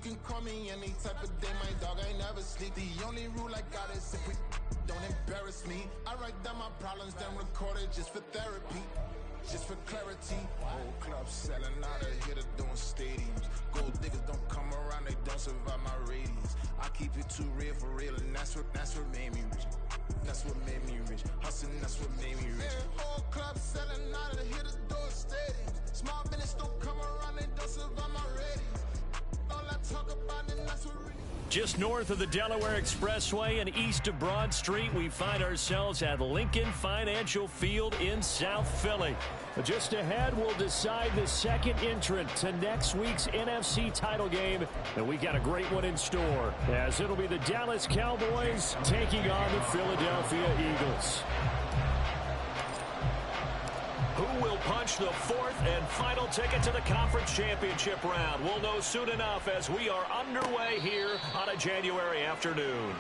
can call me any type of day, my dog, I never sleep. The only rule I got is if we don't embarrass me. I write down my problems, then record it just for therapy. Just for clarity, whole club selling out of here to doing stadiums. Gold diggers don't come around, they don't survive my radius. I keep it too real for real, and that's what made me rich. That's what made me rich. Hustling, that's what made me rich. Whole club selling out of here to doing stadiums. Small business don't come around, they don't survive my radius. All I talk about, and that's what really. Just north of the Delaware Expressway and east of Broad Street, we find ourselves at Lincoln Financial Field in South Philly. Just ahead, we'll decide the second entrant to next week's NFC title game, and we got a great one in store, as it'll be the Dallas Cowboys taking on the Philadelphia Eagles. Who will punch the fourth and final ticket to the conference championship round? We'll know soon enough as we are underway here on a January afternoon.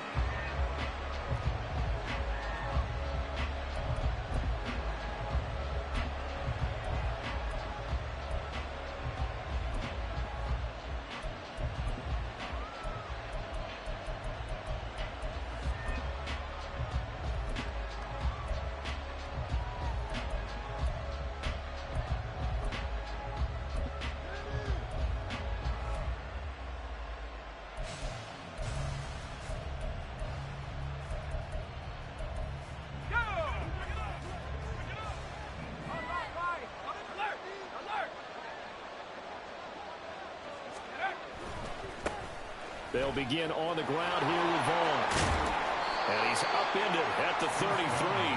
They'll begin on the ground here with Vaughn. And he's upended at the 33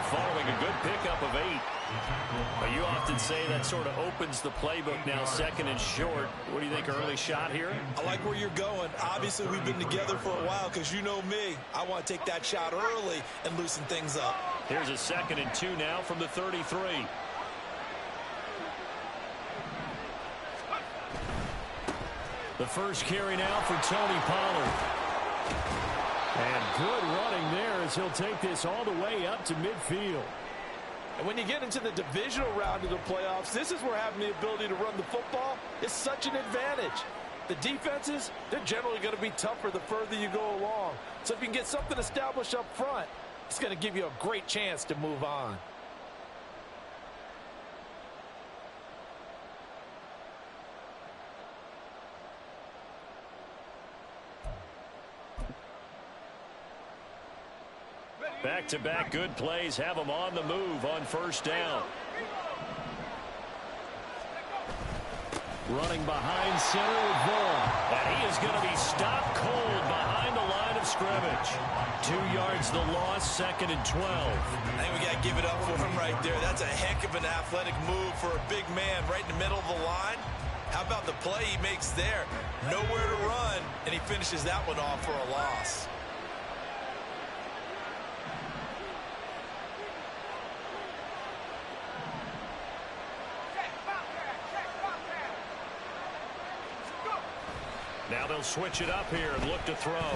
following a good pickup of 8. But you often say that sort of opens the playbook now, second and short. What do you think, early shot here? I like where you're going. Obviously, we've been together for a while because you know me. I want to take that shot early and loosen things up. Here's a 2nd and 2 now from the 33. The first carry now for Tony Pollard. And good running there as he'll take this all the way up to midfield. And when you get into the divisional round of the playoffs, this is where having the ability to run the football is such an advantage. The defenses, they're generally going to be tougher the further you go along. So if you can get something established up front, it's going to give you a great chance to move on. Back-to-back good plays have them on the move on first down. Running behind center with Vaughn. And he is going to be stopped cold behind the line of scrimmage. 2 yards the loss, 2nd and 12. I think we got to give it up for him right there. That's a heck of an athletic move for a big man right in the middle of the line. How about the play he makes there? Nowhere to run, and he finishes that one off for a loss. Now they'll switch it up here and look to throw.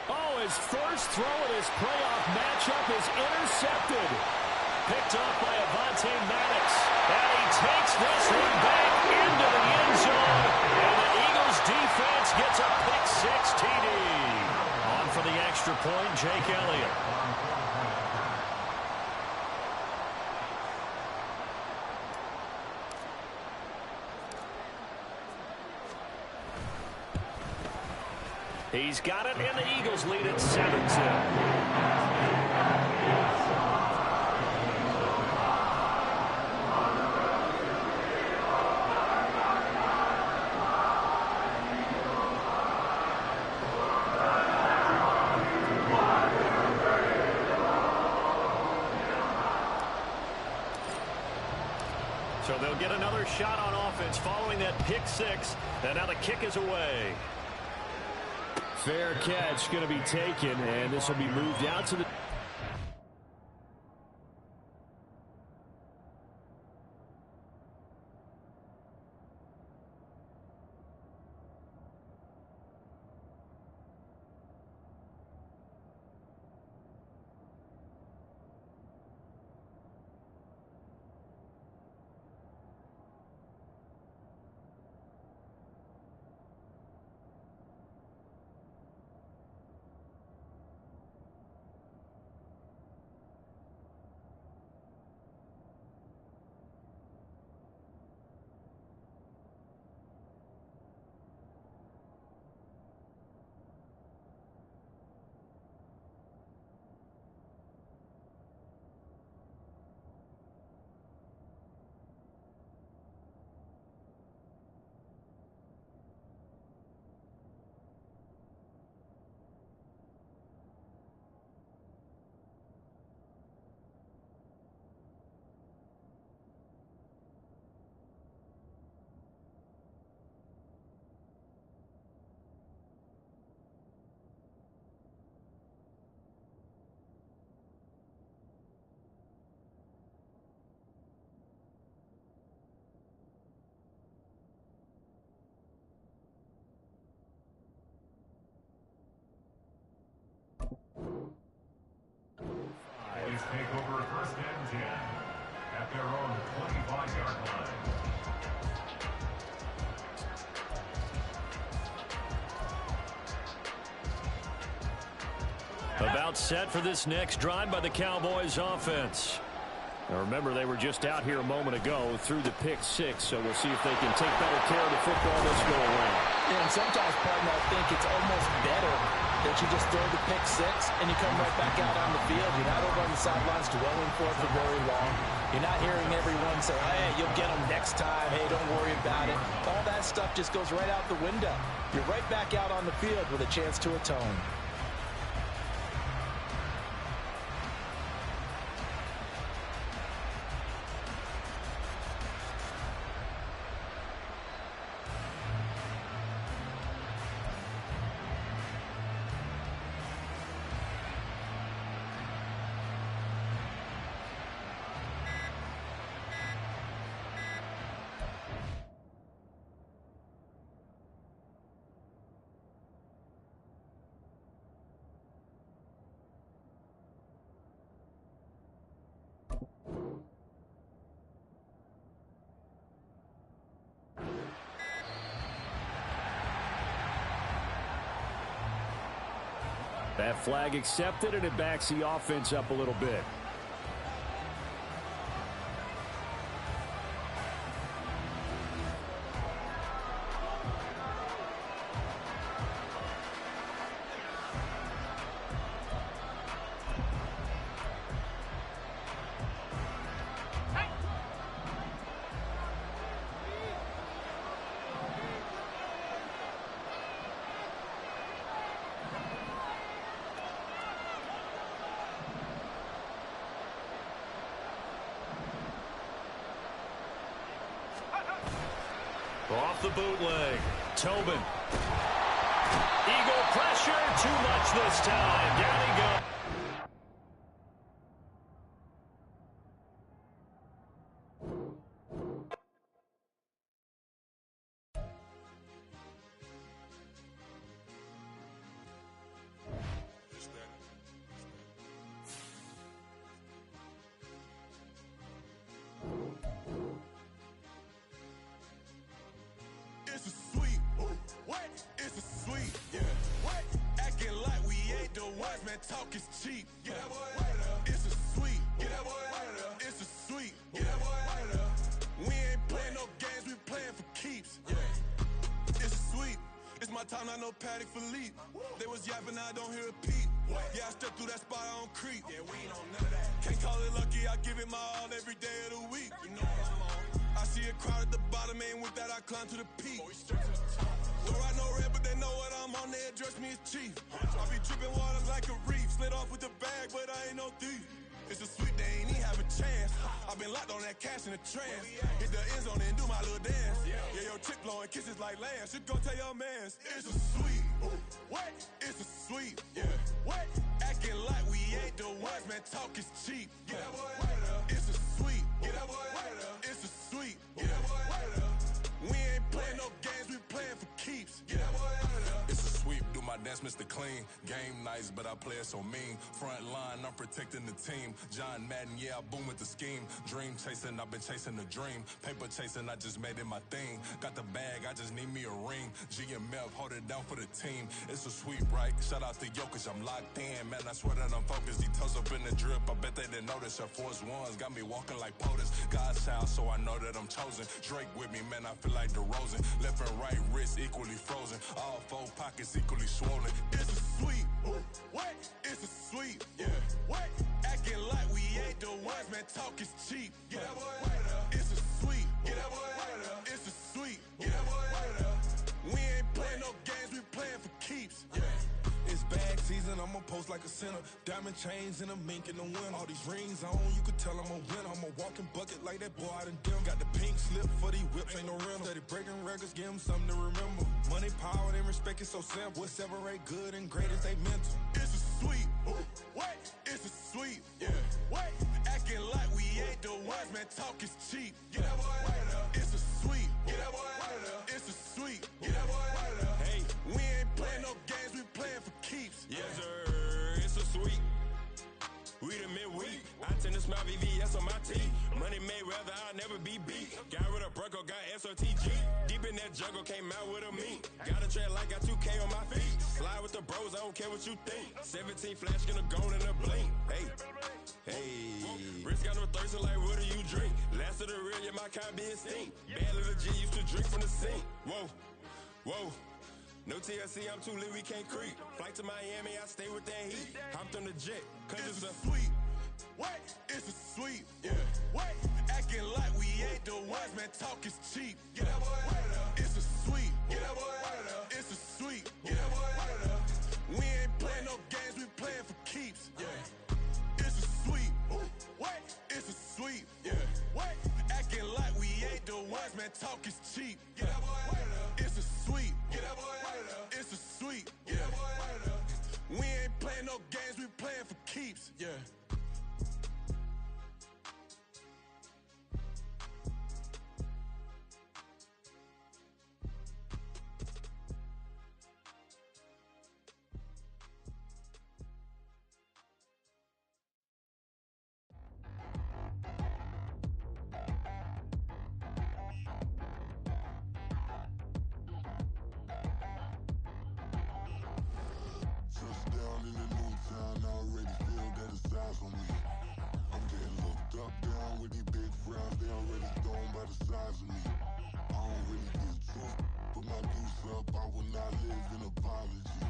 Oh, his first throw in his playoff matchup is intercepted. Picked up by Avonte Maddox. And he takes this one back into the end zone. And the Eagles defense gets a pick-6 TD. On for the extra point, Jake Elliott. He's got it, and the Eagles lead at 7-0. So they'll get another shot on offense following that pick-6, and now the kick is away. Fair catch going to be taken, and this will be moved out to the... About set for this next drive by the Cowboys offense. Now remember, they were just out here a moment ago through the pick six, so we'll see if they can take better care of the football this go around. Yeah, and sometimes, partner, I think it's almost better that you just throw the pick six and you come right back out on the field. You're not over on the sidelines dwelling for it for very long. You're not hearing everyone say, hey, you'll get them next time. Hey, don't worry about it. All that stuff just goes right out the window. You're right back out on the field with a chance to atone. That flag accepted, and it backs the offense up a little bit. Off the bootleg. Tobin. Eagle pressure. Too much this time. Down he goes. It's a sweet. What? It's a sweet. Yeah. What? Acting like we ain't the ones, man. Talk is cheap. Yeah. It's a sweet. Yeah. It's a sweet. Yeah. We ain't playing no games. We playing for keeps. Yeah. It's a sweet. It's my time. I know Paddock for leap. They was yapping. I don't hear a peep. Yeah, I step through that spot. I don't creep. Yeah, we ain't on none of that. Can't call it lucky. I give it my all every day of the week. You know what I'm on. I see a crowd at the bottom, and with that I climb to the peak. Don't ride no red, but they know what I'm on. They address me as chief. I be dripping water like a reef. Slid off with the bag, but I ain't no thief. It's a sweet, they ain't even have a chance. I been locked on that cash in a trance. Hit the end zone and do my little dance. Yeah, your chick blowing kisses like lambs. Should go tell your mans. It's a sweet. What? It's a sweet. Yeah. What? Acting like we ain't the ones, man. Talk is cheap. Yeah. It's a sweet. It's a sweet. Yeah. We ain't playing no games. We playing for keeps. Yeah. It's a sweep. Do my dance, Mr. Clean. Game nice, but I play it so mean. Front line, I'm protecting the team. John Madden, yeah, I boom with the scheme. Dream chasing, I've been chasing the dream. Paper chasing, I just made it my thing. Got the bag, I just need me a ring. GMF, hold it down for the team. It's a sweep, right? Shout out to Jokic, I'm locked in. Man, I swear that I'm focused. These toes up in the drip, I bet they didn't notice. Our force ones got me walking like POTUS. God's child, so I know that I'm chosen. Drake with me, man, I feel like DeRozan. Left and right wrist equally frozen. All four pockets equally swollen. It's a sweep. What? It's a sweep. Yeah. What? Acting like we ain't the ones, man. Talk is cheap. Yeah. It's a sweep. It's a sweep. Yeah. We ain't playing no games. We playing for keeps. Yeah. It's bag season, I'ma post like a center. Diamond chains and a mink in the wind. All these rings on, you could tell I'm a winner. I'm a walking bucket like that boy out in dim. Got the pink slip for these whips, ain't no rental. Steady breaking records, give them something to remember. Money, power, and respect is so simple. What separate good and great is they mental. It's a sweet. What? It's a sweet. Yeah. What? Acting like we ain't the ones, man. Talk is cheap. Yeah. It's a sweet. It's a sweet. Hey, we ain't playing no games, we playing for keeps. Yes, sir, it's a sweet. We the midweek. I tend to smell VVS on my teeth. Money made rather I'll never be beat. Got rid of Bronco, got SOTG. Deep in that jungle, came out with a meat. Got a track like got 2K on my feet. Slide with the bros, I don't care what you think. 17 flash, gonna go in a blink. Hey, hey. Wrist got no thirst, like what do you drink? Last of the real, yeah, my kind be extinct. Bad little G used to drink from the sink. Whoa, whoa. No TLC, I'm too lit, we can't creep. Flight to Miami, I stay with that heat. Hopped on the jet, cause it's a sweet. What? It's a sweet. Yeah. What? Acting like we ain't the ones, man, talk is cheap. Get that boy out of there. It's a sweet. Get that boy out of there. It's a sweet. Get that boy out of there. We ain't playing no games, we playing for keeps. Yeah. It's a sweet. What? It's a sweet. Yeah. What? Acting like we ain't the ones, man, talk is cheap. Get that boy out of there. It's a sweet. Get that boy out of there. It's a sweet. Get that boy out of there. We ain't playing no games, we playing for keeps. Yeah. Touchdown in the new town, I already feel that it's eyes on me. I'm getting looked up, down with these big frowns, they already thrown by the size of me. I don't really get too, put my deuce up, I will not live in apology.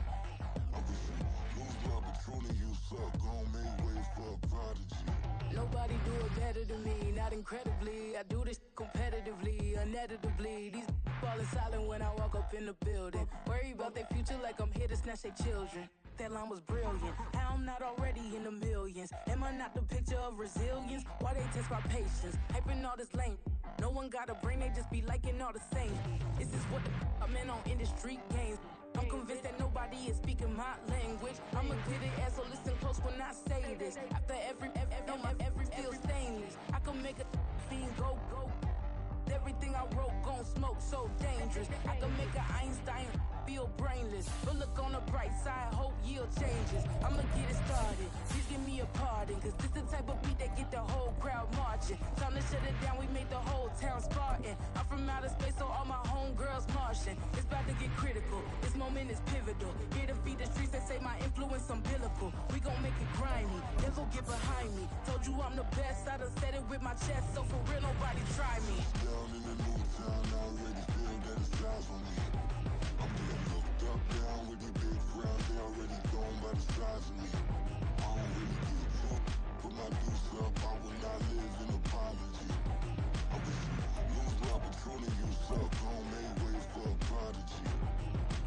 I wish you lose my Patron, you suck, gon' make way for a prodigy. Nobody do it better than me, not incredibly. I do this competitively, uneditably. These falling silent when I walk up in the building. Worry about their future like I'm here to snatch their children. That line was brilliant. How I'm not already in the millions? Am I not the picture of resilience? Why they test my patience? Hyping all this lame. No one got a brain, they just be liking all the same. This is what the I'm in on industry games. I'm convinced that nobody is speaking my language. I'm a good ass, so listen close when I say this. After every feel stainless. I can make a fiend go. Everything I wrote gon' smoke, so dangerous. I can make an Einstein feel brainless. But look on the bright side, hope yield changes. I'ma get it started, please give me a pardon. Cause this the type of beat that get the whole crowd marching. Time to shut it down, we made the whole town Spartan. I'm from outer space, so all my homegirls Martian. It's about to get critical, this moment is pivotal. Here to feed the streets, they say my influence umbilical. We gon' make it grimy, never get behind me. Told you I'm the best, I done said it with my chest. So for real, nobody try me. Down in the new town, I already feel that it's eyes on me. I'm getting looked up, down with these big frowns, they already thrown by the size of me. I don't really get too, put my deuce up, I will not live in apology. I wish you lose my Patron, you suck, gon' make way for a prodigy.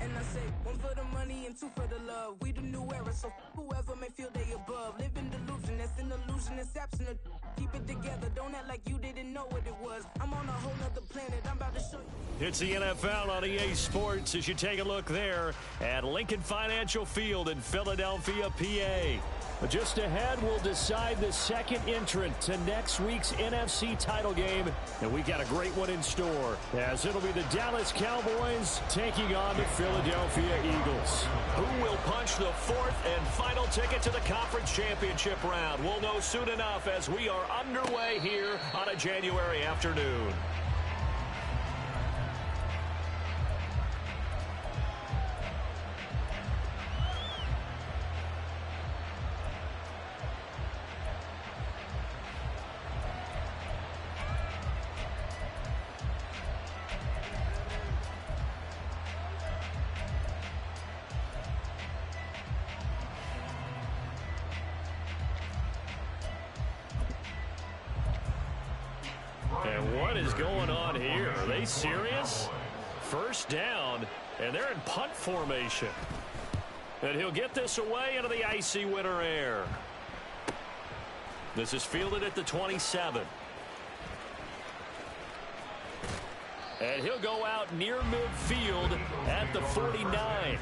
And I say, one for the money and two for the love. We the new era, so whoever may feel they above. Live in delusion, that's an illusion, it's absent. Keep it together, don't act like you didn't know what it was. I'm on a whole nother planet, I'm about to show you. It's the NFL on EA Sports as you take a look there at Lincoln Financial Field in Philadelphia, PA. Just ahead, we'll decide the second entrant to next week's NFC title game. And we got a great one in store, as it'll be the Dallas Cowboys taking on the Philadelphia Eagles. Who will punch the fourth and final ticket to the conference championship round? We'll know soon enough as we are underway here on a January afternoon. And what is going on here? Are they serious? First down, and they're in punt formation. And he'll get this away into the icy winter air. This is fielded at the 27. And he'll go out near midfield at the 49.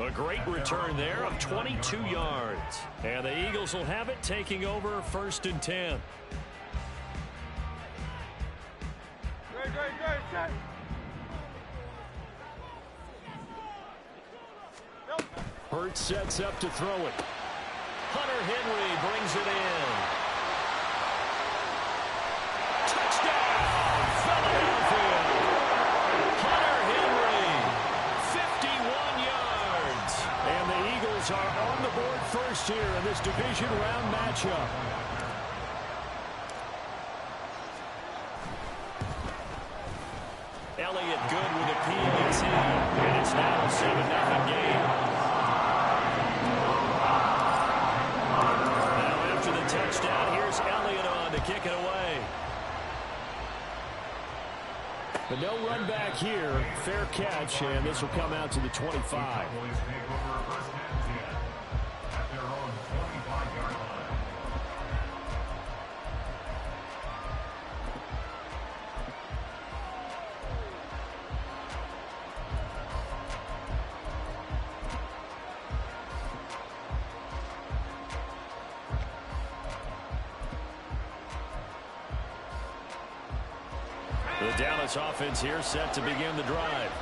A great return there of 22 yards. And the Eagles will have it, taking over 1st and 10. Hurts sets up to throw it. Hunter Henry brings it in. Touchdown, Philadelphia. Hunter first here in this division round matchup. Elliott good with a PAT, and it's now a 7-0 game. Now after the touchdown, here's Elliott on to kick it away. But no run back here. Fair catch, and this will come out to the 25. The Dallas offense here set to begin the drive.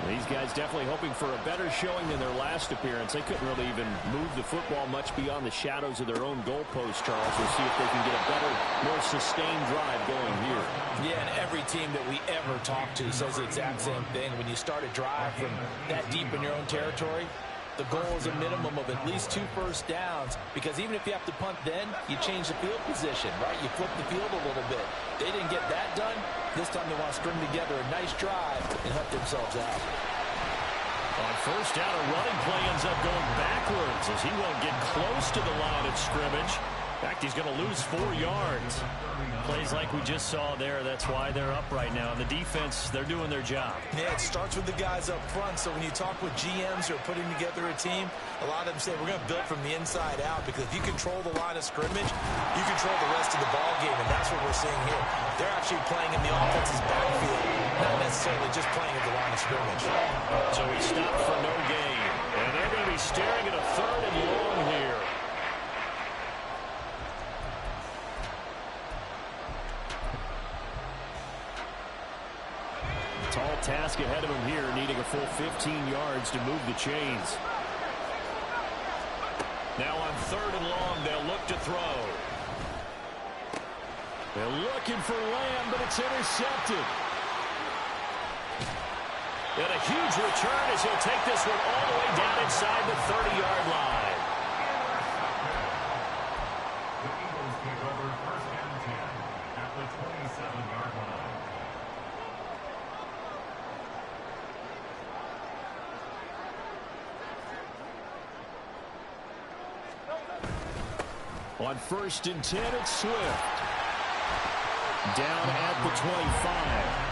These guys definitely hoping for a better showing than their last appearance. They couldn't really even move the football much beyond the shadows of their own goalpost, Charles. We'll see if they can get a better, more sustained drive going here. Yeah, and every team that we ever talk to says the exact same thing. When you start a drive from that deep in your own territory, the goal is a minimum of at least 2 first downs, because even if you have to punt then, you change the field position, right? You flip the field a little bit. They didn't get that done. This time they want to string together a nice drive and help themselves out. On first down, a running play ends up going backwards as he won't get close to the line of scrimmage. In fact, he's going to lose 4 yards. Plays like we just saw there. That's why they're up right now. And the defense, they're doing their job. Yeah, it starts with the guys up front. So when you talk with GMs who are putting together a team, a lot of them say, we're going to build from the inside out, because if you control the line of scrimmage, you control the rest of the ball game, and that's what we're seeing here. They're actually playing in the offense's backfield, not necessarily just playing at the line of scrimmage. So he stopped for no gain. And they're going to be staring at a 3rd and long here. Tall task ahead of him here, needing a full 15 yards to move the chains. Now on 3rd and long, they'll look to throw. They're looking for Lamb, but it's intercepted. And a huge return as he'll take this one all the way down inside the 30-yard line. The Eagles take over 1st and 10 at the 27-yard line. On 1st and 10, it's Swift. Down at the 25.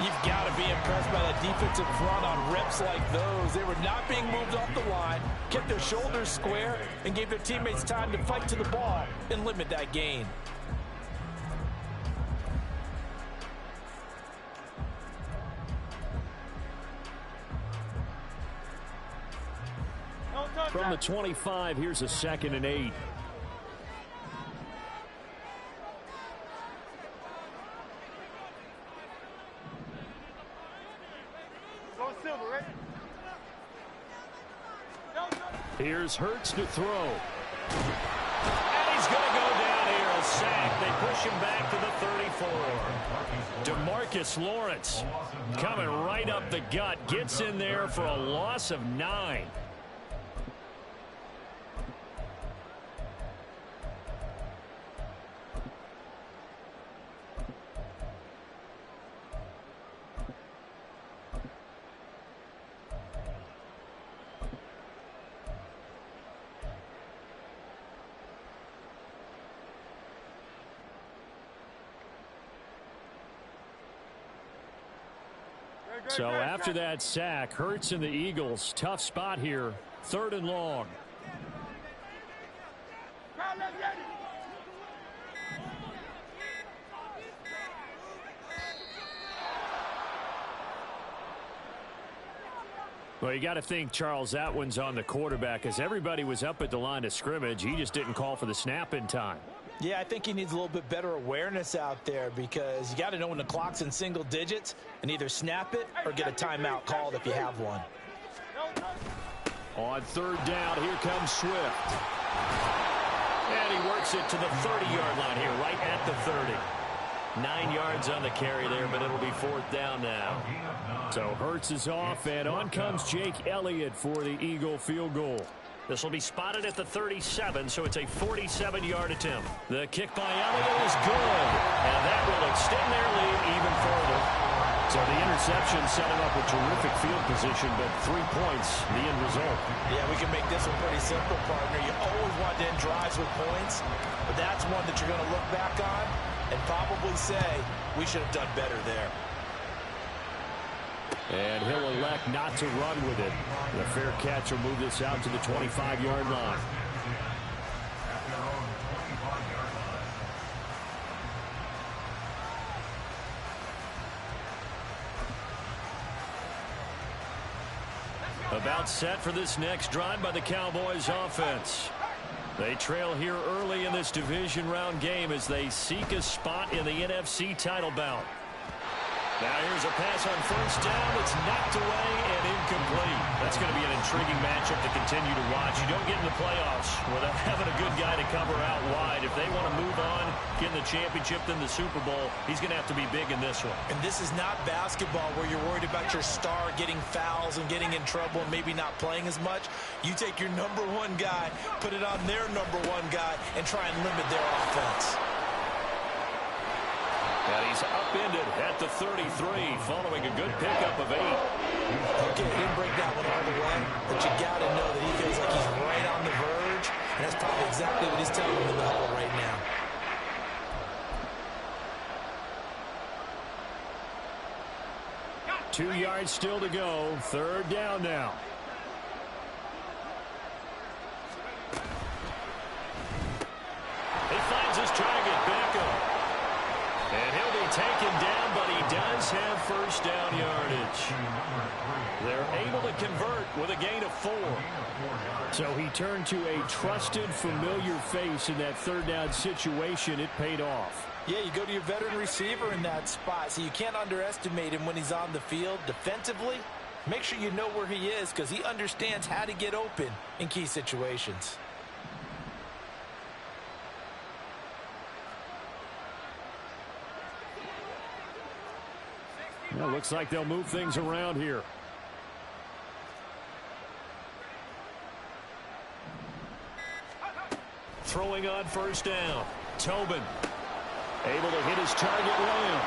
You've got to be impressed by the defensive front on reps like those. They were not being moved off the line, kept their shoulders square, and gave their teammates time to fight to the ball and limit that gain. From the 25, here's a 2nd and 8. Here's Hurts to throw. And he's going to go down here, a sack. They push him back to the 34. DeMarcus Lawrence coming right up the gut. Gets in there for a loss of 9. So after that sack, Hurts and the Eagles, tough spot here, 3rd and long. Well, you got to think, Charles, that one's on the quarterback, as everybody was up at the line of scrimmage. He just didn't call for the snap in time. Yeah, I think he needs a little bit better awareness out there, because you got to know when the clock's in single digits and either snap it or get a timeout called if you have one. On 3rd down, here comes Swift. And he works it to the 30-yard line here, right at the 30. 9 yards on the carry there, but it'll be 4th down now. So Hurts is off, and on comes Jake Elliott for the Eagle field goal. This will be spotted at the 37, so it's a 47-yard attempt. The kick by Elliott is good, and that will extend their lead even further. So the interception set him up a terrific field position, but 3 points, the end result. Yeah, we can make this one pretty simple, partner. You always want to end drives with points, but that's one that you're going to look back on and probably say, we should have done better there. And he'll elect not to run with it. The fair catch will move this out to the 25-yard line. About set for this next drive by the Cowboys offense. They trail here early in this division round game as they seek a spot in the NFC title bout. Now here's a pass on first down that's knocked away and incomplete. That's going to be an intriguing matchup to continue to watch. You don't get in the playoffs without having a good guy to cover out wide. If they want to move on, get in the championship, then the Super Bowl, he's going to have to be big in this one. And this is not basketball where you're worried about your star getting fouls and getting in trouble and maybe not playing as much. You take your number one guy, put it on their number one guy, and try and limit their offense. And he's upended at the 33 following a good pickup of 8. Okay, he didn't break that one all the way, but you got to know that he feels like he's right on the verge, and that's probably exactly what he's telling him in the huddle right now. Two yards still to go. Third down now. He finds his target, Beckham. And he'll be taken down, but he does have first down yardage. They're able to convert with a gain of 4. So he turned to a trusted, familiar face in that third down situation. It paid off. Yeah, you go to your veteran receiver in that spot, so you can't underestimate him when he's on the field. Defensively, make sure you know where he is because he understands how to get open in key situations. Well, looks like they'll move things around here. Throwing on first down. Tobin able to hit his target William.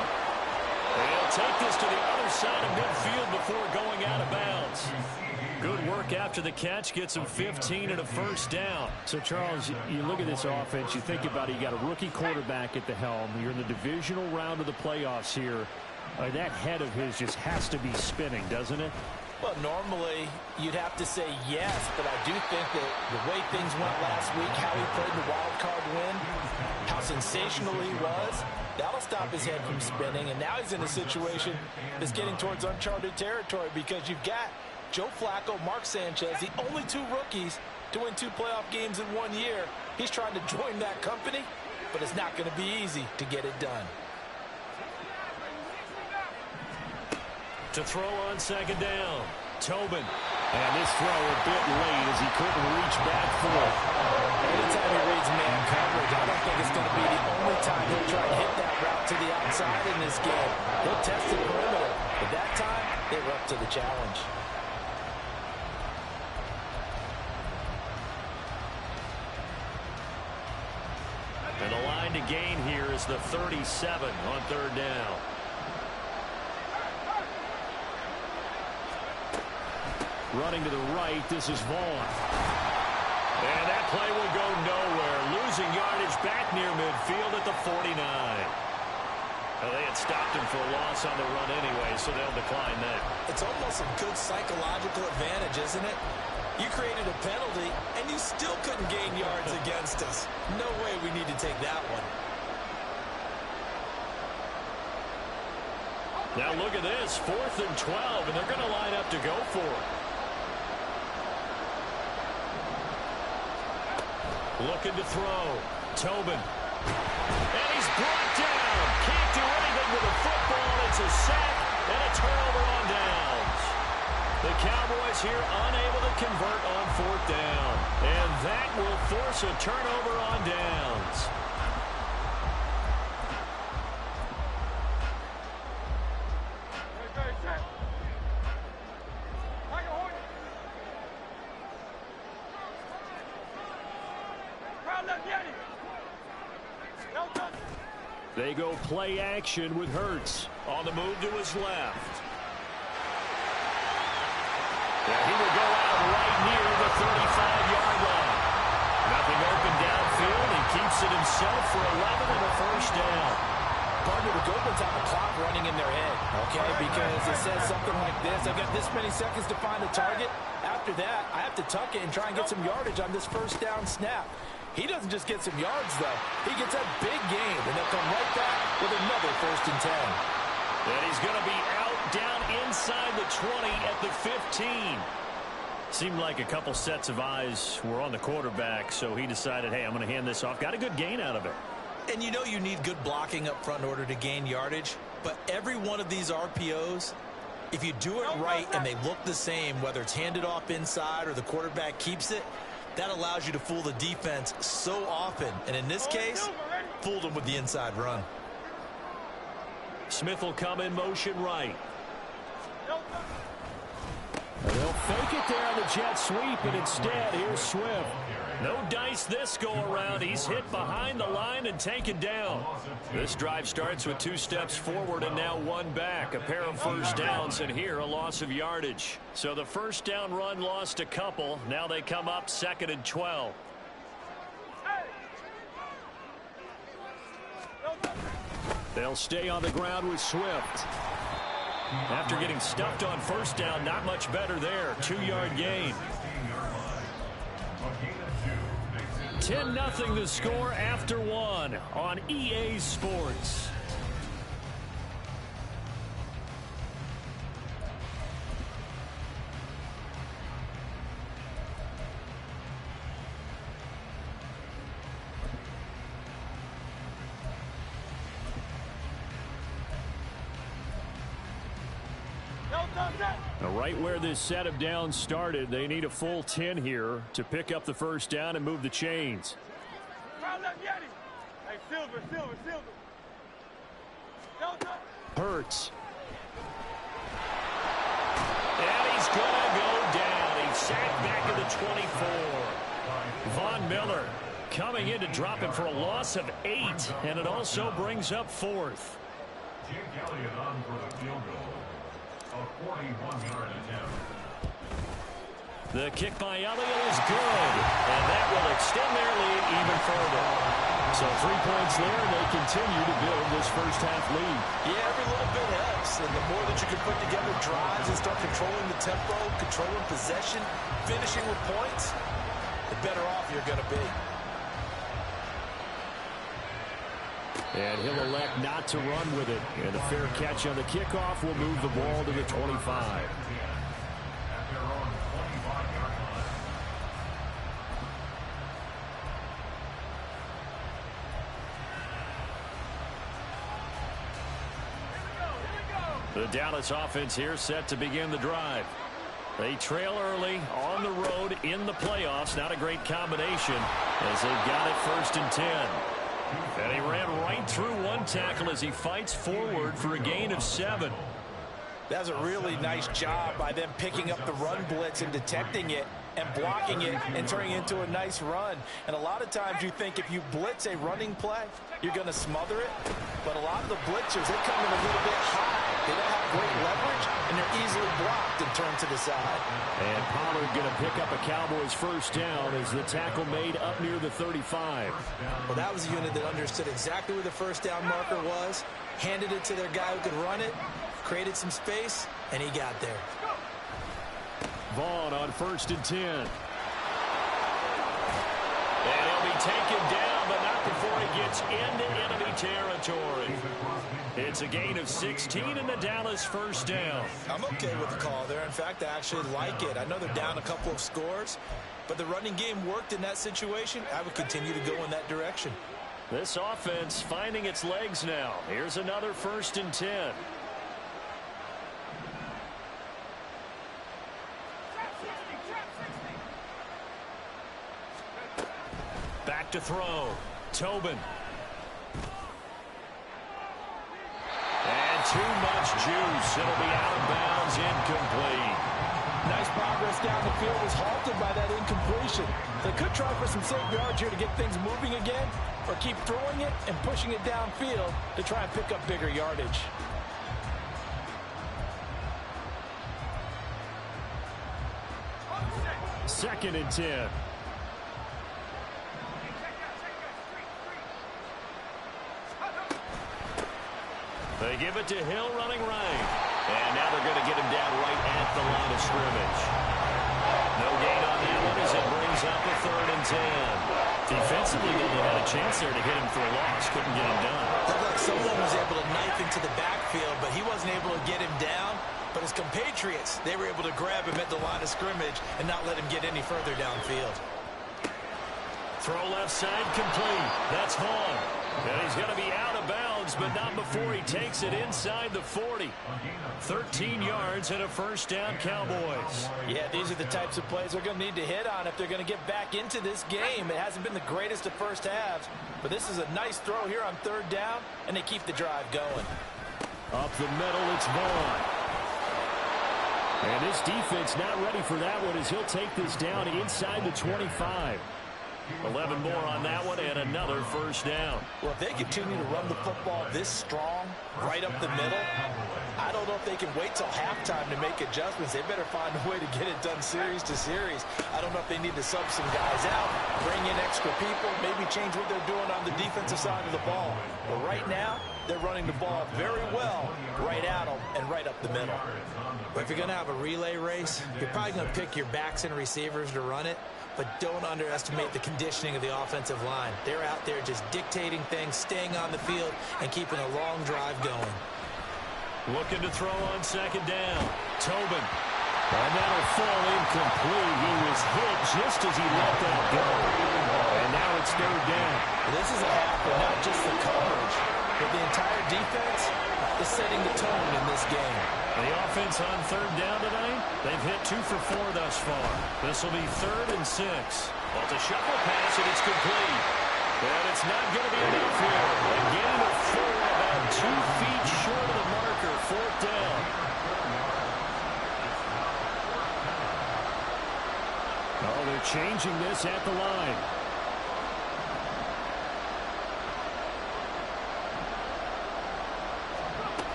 And he'll take this to the other side of midfield before going out of bounds. Good work after the catch. Gets him 15 and a first down. So, Charles, you look at this offense. You think about it. You got a rookie quarterback at the helm. You're in the divisional round of the playoffs here. That head of his just has to be spinning, doesn't it? Well, normally you'd have to say yes, but I do think that the way things went last week, how he played the wild card win, how sensational he was, that'll stop his head from spinning. And now he's in a situation that's getting towards uncharted territory because you've got Joe Flacco, Mark Sanchez, the only 2 rookies to win 2 playoff games in 1 year. He's trying to join that company, but it's not going to be easy to get it done. To throw on second down. Tobin. And this throw a bit late as he couldn't reach back for it. Anytime he reads man coverage, I don't think it's going to be the only time he'll try to hit that route to the outside in this game. He'll test the perimeter, but that time they were up to the challenge. And the line to gain here is the 37 on third down. Running to the right, this is Vaughn. And that play will go nowhere. Losing yardage back near midfield at the 49. Well, they had stopped him for a loss on the run anyway, so they'll decline that. It's almost a good psychological advantage, isn't it? You created a penalty, and you still couldn't gain yards against us. No way we need to take that one. Now look at this, 4th and 12, and they're going to line up to go for it. Looking to throw. Tobin. And he's brought down. Can't do anything with the football. It's a sack and a turnover on downs. The Cowboys here unable to convert on 4th down. And that will force a turnover on downs. They go play action with Hurts. On the move to his left. And he will go out right near the 35-yard line. Nothing open downfield. He keeps it himself for 11 and a first down. Partner, the good ones have the clock running in their head, okay? Because it says something like this. I've got this many seconds to find a target. After that, I have to tuck it and try and get some yardage on this first down snap. He doesn't just get some yards, though. He gets a big gain, and they'll come right back with another 1st and 10. And he's going to be out down inside the 20 at the 15. Seemed like a couple sets of eyes were on the quarterback, so he decided, hey, I'm going to hand this off. Got a good gain out of it. And you know you need good blocking up front in order to gain yardage, but every one of these RPOs, if you do it right and they look the same, whether it's handed off inside or the quarterback keeps it, that allows you to fool the defense so often. And in this case, fooled them with the inside run. Smith will come in motion right. They'll fake it there on the jet sweep, and instead, here's Swift. No dice this go-around. He's hit behind the line and taken down. This drive starts with 2 steps forward and now 1 back. A pair of first downs, and here a loss of yardage. So the first down run lost a couple. Now they come up 2nd and 12. They'll stay on the ground with Swift. After getting stuffed on first down, not much better there. 2-yard gain. 10-0 the score after 1 on EA Sports. Right where this set of downs started, they need a full 10 here to pick up the first down and move the chains. Hurts. And he's going to go down. He's sacked back at the 24. Von Miller coming in to drop him for a loss of 8, and it also brings up 4th. Jake Elliott on for the field goal. A 41-yard attempt. The kick by Elliott is good, and that will extend their lead even further. So 3 points there, and they continue to build this first-half lead. Yeah, every little bit helps, and the more that you can put together drives and start controlling the tempo, controlling possession, finishing with points, the better off you're going to be. And he'll elect not to run with it. And a fair catch on the kickoff will move the ball to the 25. The Dallas offense here set to begin the drive. They trail early on the road in the playoffs. Not a great combination as they've got it 1st and 10. And he ran right through one tackle as he fights forward for a gain of 7. That's a really nice job by them picking up the run blitz and detecting it and blocking it and turning it into a nice run. And a lot of times you think if you blitz a running play, you're going to smother it. But a lot of the blitzers, they come in a little bit high. They don't have great leverage, and they're easily blocked and turned to the side. And Pollard going to pick up a Cowboys first down as the tackle made up near the 35. Well, that was a unit that understood exactly where the first down marker was, handed it to their guy who could run it, created some space, and he got there. Vaughn on 1st and 10. And he'll be taken down, but not before he gets into enemy territory. It's a gain of 16 and the Dallas first down. I'm okay with the call there. In fact, I actually like it. I know they're down a couple of scores, but the running game worked in that situation. I would continue to go in that direction. This offense finding its legs now. Here's another 1st and 10. Back to throw. Tobin. And too much juice. It'll be out of bounds, incomplete. Nice progress down the field was halted by that incompletion. They could try for some safe yards here to get things moving again, or keep throwing it and pushing it downfield to try and pick up bigger yardage. Second and 10. They give it to Hill running right. And now they're going to get him down right at the line of scrimmage. No gain on that one as it brings up a 3rd and 10. Defensively, they had a chance there to hit him for a loss. Couldn't get him done. Looked like someone was able to knife into the backfield, but he wasn't able to get him down. But his compatriots, they were able to grab him at the line of scrimmage and not let him get any further downfield. Throw left side complete. That's Vaughn. And he's going to be out of bounds, but not before he takes it inside the 40. 13 yards and a first down, Cowboys. Yeah, these are the types of plays they're going to need to hit on if they're going to get back into this game. It hasn't been the greatest of first halves, but this is a nice throw here on 3rd down, and they keep the drive going. Up the middle, it's Vaughn. And this defense not ready for that one as he'll take this down inside the 25. 11 more on that one and another first down. Well, if they continue to run the football this strong, right up the middle, I don't know if they can wait till halftime to make adjustments. They better find a way to get it done series to series. I don't know if they need to sub some guys out, bring in extra people, maybe change what they're doing on the defensive side of the ball. But right now, they're running the ball very well right at them and right up the middle. But if you're going to have a relay race, you're probably going to pick your backs and receivers to run it. But don't underestimate the conditioning of the offensive line. They're out there just dictating things, staying on the field, and keeping a long drive going. Looking to throw on 2nd down. Tobin. And that'll fall incomplete. He was hit just as he let that go. And now it's 3rd down. This is a half, but not just the coverage, but the entire defense is setting the tone in this game. The offense on 3rd down tonight, they've hit 2 for 4 thus far. This will be 3rd and 6. Well, it's a shuffle pass, and it's complete. And it's not going to be enough here. A gain of 4, about 2 feet short of the marker. 4th down. Oh, they're changing this at the line.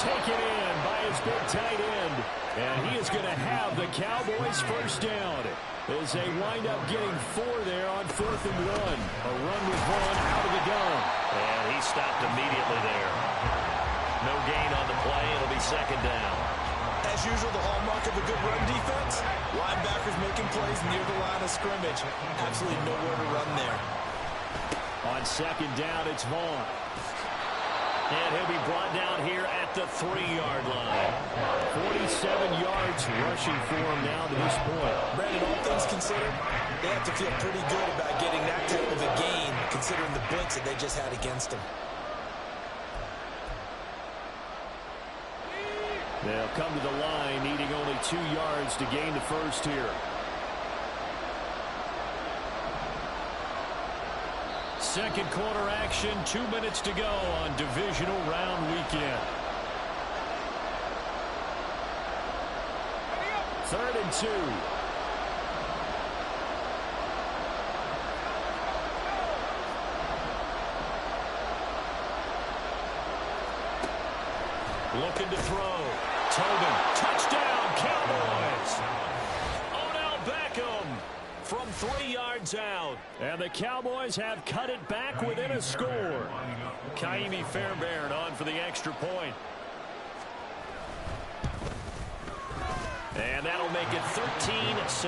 Taken in by his big tight end. And he is going to have the Cowboys first down as they wind up getting 4 there on 4th and 1. A run with Vaughn out of the gun. And he stopped immediately there. No gain on the play. It'll be 2nd down. As usual, the hallmark of a good run defense, linebackers making plays near the line of scrimmage. Absolutely nowhere to run there. On 2nd down, it's Vaughn. And he'll be brought down here at the 3-yard line. 47 yards rushing for him now to this point. Brandon, all things considered, they have to feel pretty good about getting that type of a gain, considering the blitz that they just had against them. They'll come to the line, needing only 2 yards to gain the first here. Second quarter action, 2 minutes to go on divisional round weekend. 3rd and 2. Looking to throw. Tobin, touchdown, Cowboys! Odell Beckham from 3 yards out. And the Cowboys have cut it back within a score. Kaimi Fairbairn on for the extra point. And that'll make it 13-7. Next to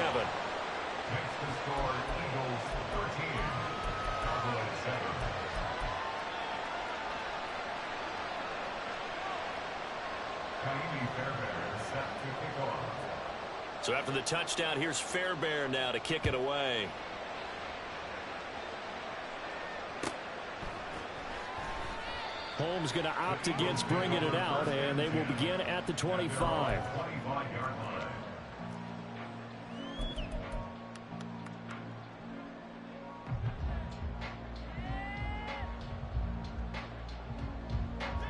score, Eagles 13, Cowboys 7. Kaimi Fairbairn is set to kick off. So after the touchdown, here's Fairbairn now to kick it away. Holmes going to opt against bringing it out, and they will begin at the 25. 25-yard line.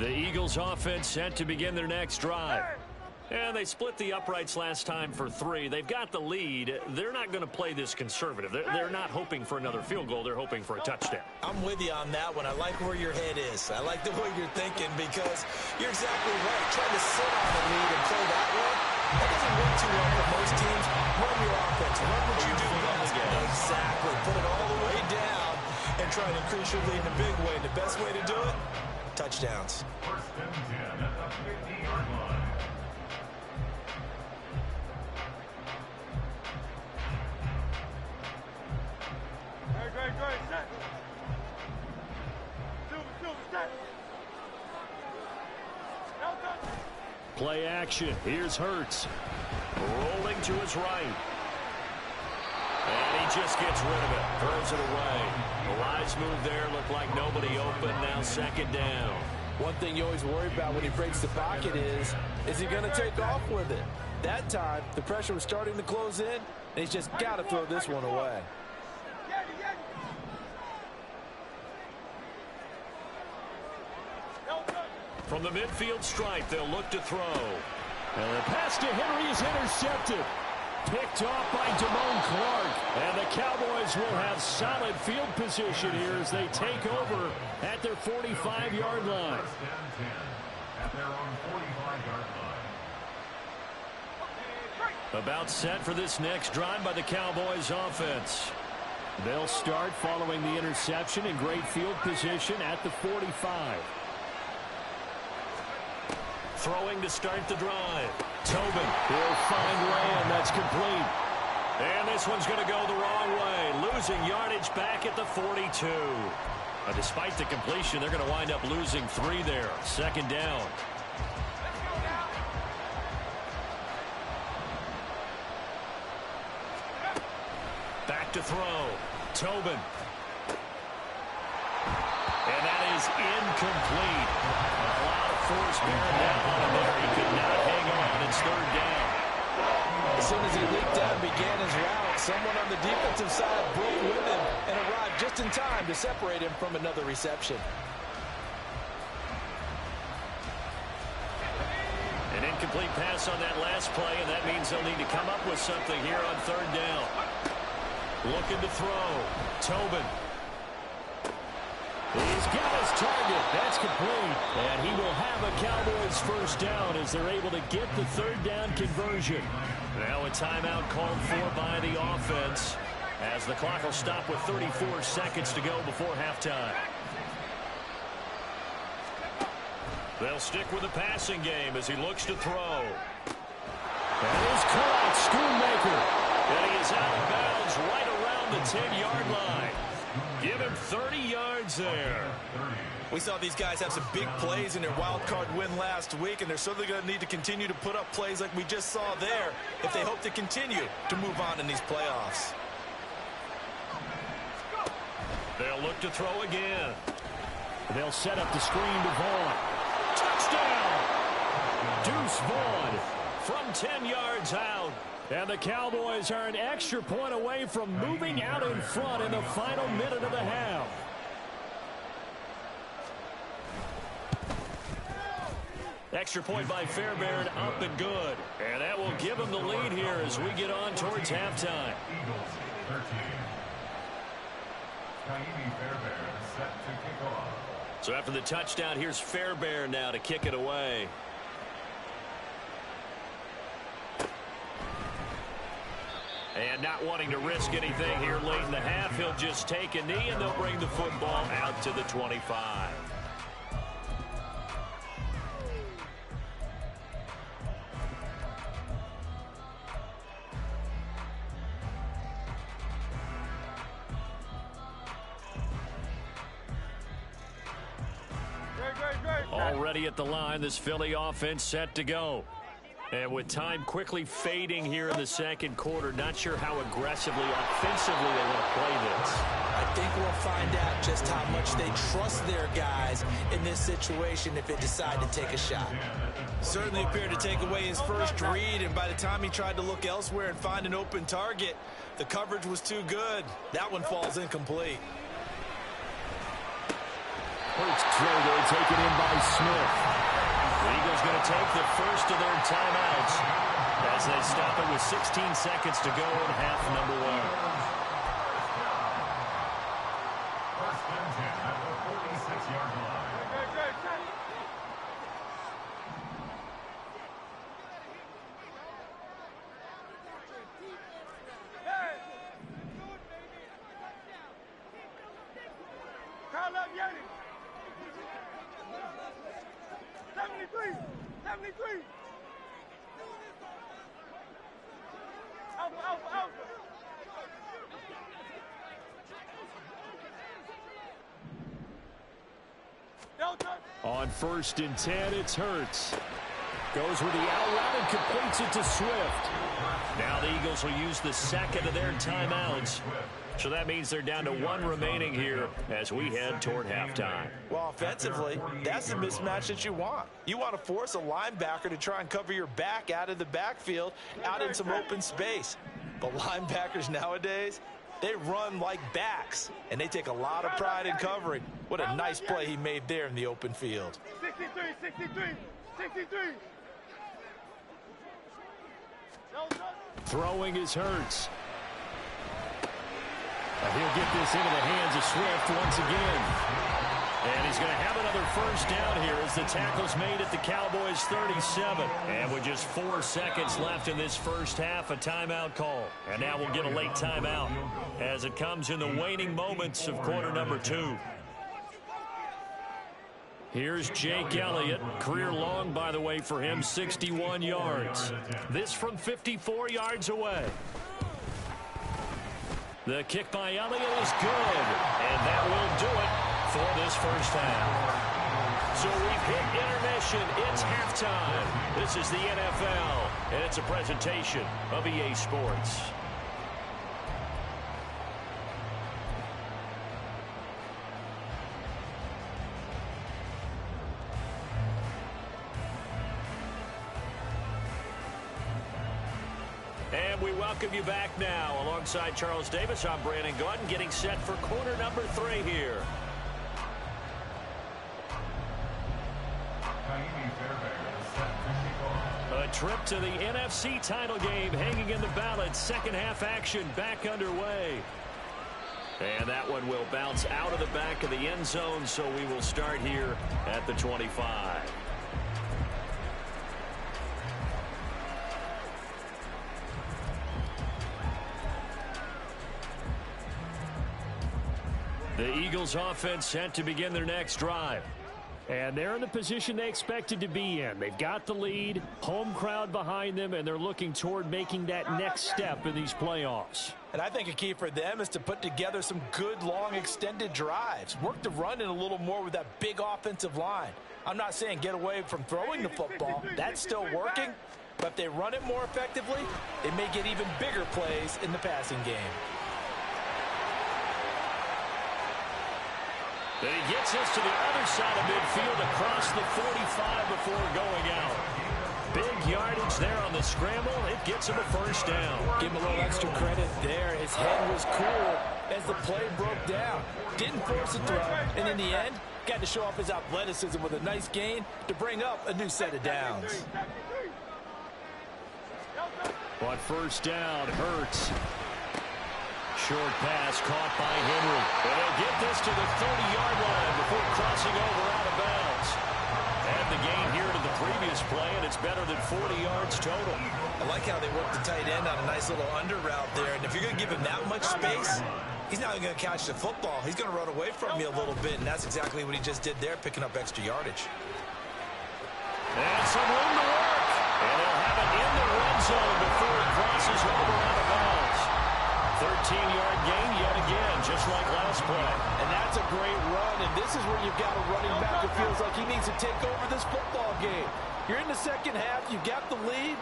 The Eagles offense set to begin their next drive. And they split the uprights last time for 3. They've got the lead. They're not going to play this conservative. They're not hoping for another field goal. They're hoping for a touchdown. I'm with you on that one. I like where your head is. I like the way you're thinking because you're exactly right. Trying to sit on the lead and play that way, that doesn't work too well for most teams. Run your offense. Run what you do best. Exactly. Put it all the way down and try to increase your lead in a big way. And the best way to do it, touchdowns. First and 10 at the 50-yard line. Set. Set. Play action. Here's Hurts. Rolling to his right. And he just gets rid of it. Throws it away. The wise move there. Looked like nobody open. Now second down. One thing you always worry about when he breaks the pocket is he going to take off with it? That time, the pressure was starting to close in, and he's just got to throw this one away. From the midfield stripe, they'll look to throw. And the pass to Henry is intercepted. Picked off by Damone Clark. And the Cowboys will have solid field position here as they take over at their 45-yard line. First and 10 at their own 45-yard line. About set for this next drive by the Cowboys offense. They'll start following the interception in great field position at the 45. Throwing to start the drive. Tobin will find land. That's complete. And this one's going to go the wrong way. Losing yardage back at the 42. Despite the completion, they're going to wind up losing 3 there. Second down. Back to throw. Tobin. And that is incomplete. A lot of force bearing down on him there. He could not hang on. It's third down. As soon as he leaped out and began his route, someone on the defensive side broke with him and arrived just in time to separate him from another reception. An incomplete pass on that last play, and that means they'll need to come up with something here on third down. Looking to throw. Tobin. He's got his target. That's complete. And he will have a Cowboys first down as they're able to get the third down conversion. Now a timeout called for by the offense as the clock will stop with 34 seconds to go before halftime. They'll stick with the passing game as he looks to throw. And he's caught. Schoonmaker. And he is out of bounds right around the 10-yard line. Give him 30 yards there. We saw these guys have some big plays in their wild card win last week, and they're certainly going to need to continue to put up plays like we just saw there if they hope to continue to move on in these playoffs. They'll look to throw again. They'll set up the screen to Vaughn. Touchdown! Deuce Vaughn from 10 yards out. And the Cowboys are an extra point away from moving out in front in the final minute of the half. Extra point by Fairbairn, up and good. And that will give them the lead here as we get on towards halftime. Eagles 13. Kaimi Fairbairn set to kick off. So after the touchdown, here's Fairbairn now to kick it away. And not wanting to risk anything here late in the half, he'll just take a knee and they'll bring the football out to the 25. Already at the line, this Philly offense set to go. And with time quickly fading here in the second quarter, not sure how aggressively, offensively they want to play this. I think we'll find out just how much they trust their guys in this situation if they decide to take a shot. Certainly appeared to take away his first read, and by the time he tried to look elsewhere and find an open target, the coverage was too good. That one falls incomplete. Hurts throw there, taken in by Smith. The Eagles going to take the first of their timeouts as they stop it with 16 seconds to go in half number one. First and 10 at the 46-yard line. On first and 10, it's Hurts. Goes with the out route and completes it to Swift. Now the Eagles will use the second of their timeouts. So that means they're down to one remaining here as we head toward halftime. Well, offensively, that's the mismatch that you want. You want to force a linebacker to try and cover your back out of the backfield, out in some open space. But linebackers nowadays, they run like backs, and they take a lot of pride in covering. What a nice play he made there in the open field. 63. Throwing is Hurts. He'll get this into the hands of Swift once again. And he's going to have another first down here as the tackle's made at the Cowboys' 37. And with just 4 seconds left in this first half, a timeout call. And now we'll get a late timeout as it comes in the waning moments of quarter number 2. Here's Jake Elliott. Career long, by the way, for him, 61 yards. This from 54 yards away. The kick by Elliott is good, and that will do it for this first half. So we've hit intermission. It's halftime. This is the NFL, and it's a presentation of EA Sports. And we welcome you back now. Alongside Charles Davis, I'm Brandon Gordon, getting set for quarter number 3 here. A trip to the NFC title game hanging in the balance. Second half action back underway. And that one will bounce out of the back of the end zone, so we will start here at the 25. The Eagles offense set to begin their next drive. And they're in the position they expected to be in. They've got the lead, home crowd behind them, and they're looking toward making that next step in these playoffs. And I think a key for them is to put together some good, long, extended drives. Work the run in a little more with that big offensive line. I'm not saying get away from throwing the football. That's still working. But if they run it more effectively, they may get even bigger plays in the passing game. He gets us to the other side of midfield across the 45 before going out. Big yardage there on the scramble. It gets him a first down. Give him a little extra credit there. His head was cool as the play broke down. Didn't force a throw, and in the end, got to show off his athleticism with a nice gain to bring up a new set of downs. On first down, Hurts. Short pass caught by Henry. And they'll get this to the 30-yard line before crossing over out of bounds. And the gain here to the previous play, and it's better than 40 yards total. I like how they worked the tight end on a nice little under route there. And if you're going to give him that much space, he's not even going to catch the football. He's going to run away from you a little bit, and that's exactly what he just did there, picking up extra yardage. And some room to work. And they'll have it in the red zone before he crosses over out of bounds. 13-yard gain yet again, just like last play. And that's a great run, and this is where you've got a running back who feels like he needs to take over this football game. You're in the second half, you've got the lead,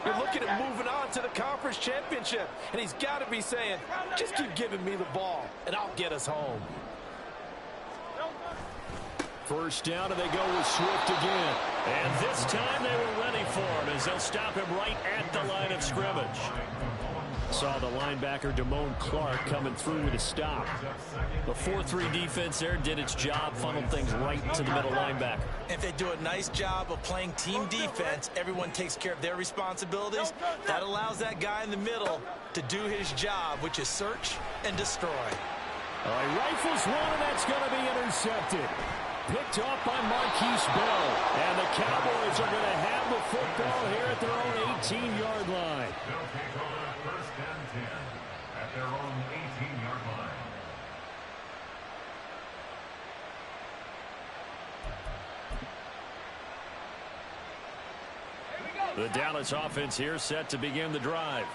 you're looking at moving on to the conference championship, and he's got to be saying, just keep giving me the ball, and I'll get us home. First down, and they go with Swift again. And this time they were ready for him as they'll stop him right at the line of scrimmage. Saw the linebacker Damone Clark coming through with a stop. The 4-3 defense there did its job, funneled things right to the middle linebacker. If they do a nice job of playing team defense, everyone takes care of their responsibilities. That allows that guy in the middle to do his job, which is search and destroy. All right, rifles one, and that's going to be intercepted. Picked off by Marquise Bell. And the Cowboys are going to have the football here at their own 18-yard line. They'll take over first and 10 at their own 18-yard line. The Dallas offense here set to begin the drive.